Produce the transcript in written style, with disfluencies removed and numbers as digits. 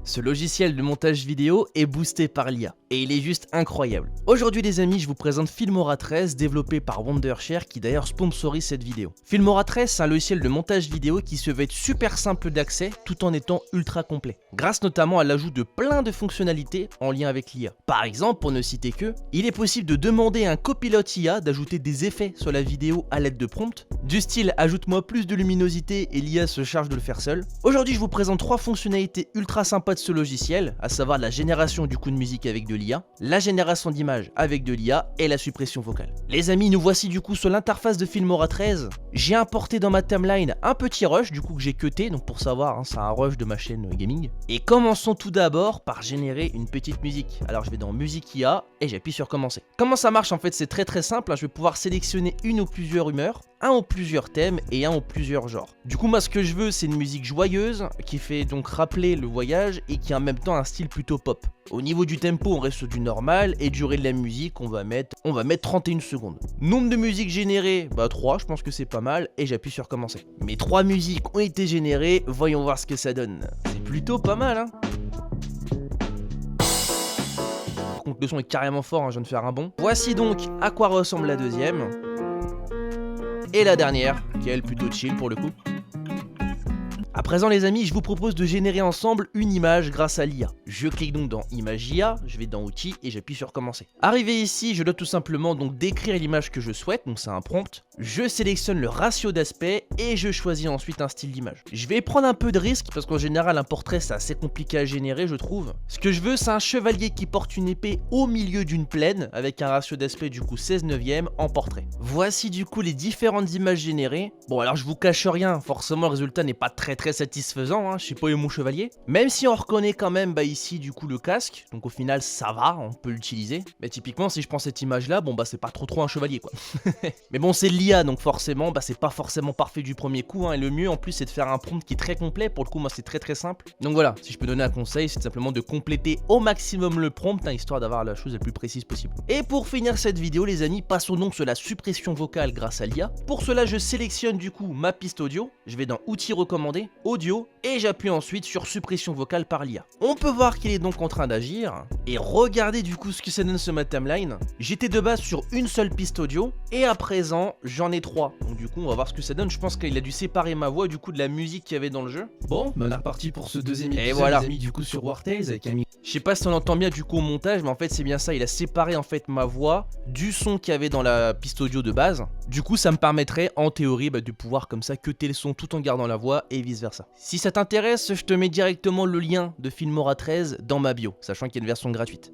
Ce logiciel de montage vidéo est boosté par l'IA et il est juste incroyable. Aujourd'hui les amis, je vous présente Filmora 13 développé par Wondershare qui d'ailleurs sponsorise cette vidéo. Filmora 13 c'est un logiciel de montage vidéo qui se veut être super simple d'accès tout en étant ultra complet. Grâce notamment à l'ajout de plein de fonctionnalités en lien avec l'IA. Par exemple, pour ne citer que, il est possible de demander à un copilote IA d'ajouter des effets sur la vidéo à l'aide de prompts. Du style ajoute-moi plus de luminosité et l'IA se charge de le faire seul. Aujourd'hui je vous présente 3 fonctionnalités ultra sympas de ce logiciel, à savoir la génération du coup de musique avec de l'IA, la génération d'images avec de l'IA et la suppression vocale. Les amis, nous voici du coup sur l'interface de Filmora 13. J'ai importé dans ma timeline un petit rush du coup que j'ai cuté, donc pour savoir, c'est un rush de ma chaîne gaming. Et commençons tout d'abord par générer une petite musique. Alors je vais dans musique IA et j'appuie sur commencer. Comment ça marche en fait? C'est très simple, je vais pouvoir sélectionner une ou plusieurs humeurs, un ou plusieurs thèmes et un ou plusieurs genres. Du coup moi ce que je veux c'est une musique joyeuse qui fait donc rappeler le voyage et qui a en même temps un style plutôt pop. Au niveau du tempo on reste sur du normal et durée de la musique on va mettre 31 secondes. Nombre de musiques générées, 3, je pense que c'est pas mal et j'appuie sur commencer. Mes 3 musiques ont été générées, voyons voir ce que ça donne. C'est plutôt pas mal hein. Par contre le son est carrément fort, je viens de faire un bond. Voici donc à quoi ressemble la deuxième. Et la dernière, qui est elle plutôt chill pour le coup. À présent les amis, je vous propose de générer ensemble une image grâce à l'IA. Je clique donc dans Image IA, je vais dans Outils et j'appuie sur Commencer. Arrivé ici, je dois tout simplement donc décrire l'image que je souhaite, donc c'est un prompt. Je sélectionne le ratio d'aspect et je choisis ensuite un style d'image. Je vais prendre un peu de risque parce qu'en général un portrait c'est assez compliqué à générer je trouve. Ce que je veux c'est un chevalier qui porte une épée au milieu d'une plaine avec un ratio d'aspect du coup 16/9 en portrait. Voici du coup les différentes images générées. Bon alors je vous cache rien, forcément le résultat n'est pas très satisfaisant, je sais pas où est mon chevalier. Même si on reconnaît quand même ici du coup le casque, donc au final ça va, on peut l'utiliser. Mais typiquement si je prends cette image là, c'est pas trop un chevalier quoi. Mais bon c'est l'IA donc forcément c'est pas forcément parfait du premier coup et le mieux en plus c'est de faire un prompt qui est très complet. Pour le coup moi c'est très simple. Donc voilà, si je peux donner un conseil c'est simplement de compléter au maximum le prompt histoire d'avoir la chose la plus précise possible. Et pour finir cette vidéo les amis, passons donc sur la suppression vocale grâce à l'IA. Pour cela je sélectionne du coup ma piste audio, je vais dans outils recommandés, audio et j'appuie ensuite sur suppression vocale par l'IA. On peut voir qu'il est donc en train d'agir et regardez du coup ce que ça donne sur ma timeline. J'étais de base sur une seule piste audio et à présent j'en ai 3. Donc du coup on va voir ce que ça donne. Je pense qu'il a dû séparer ma voix du coup de la musique qu'il y avait dans le jeu. Bon, on est reparti pour ce deuxième épisode, et voilà. les amis, du coup sur War Tales avec Camille. Je sais pas si on entend bien du coup au montage, mais en fait c'est bien ça, il a séparé en fait ma voix du son qu'il y avait dans la piste audio de base. Du coup ça me permettrait en théorie de pouvoir comme ça cuter le son tout en gardant la voix et vice versa. Si ça t'intéresse, je te mets directement le lien de Filmora 13 dans ma bio, sachant qu'il y a une version gratuite.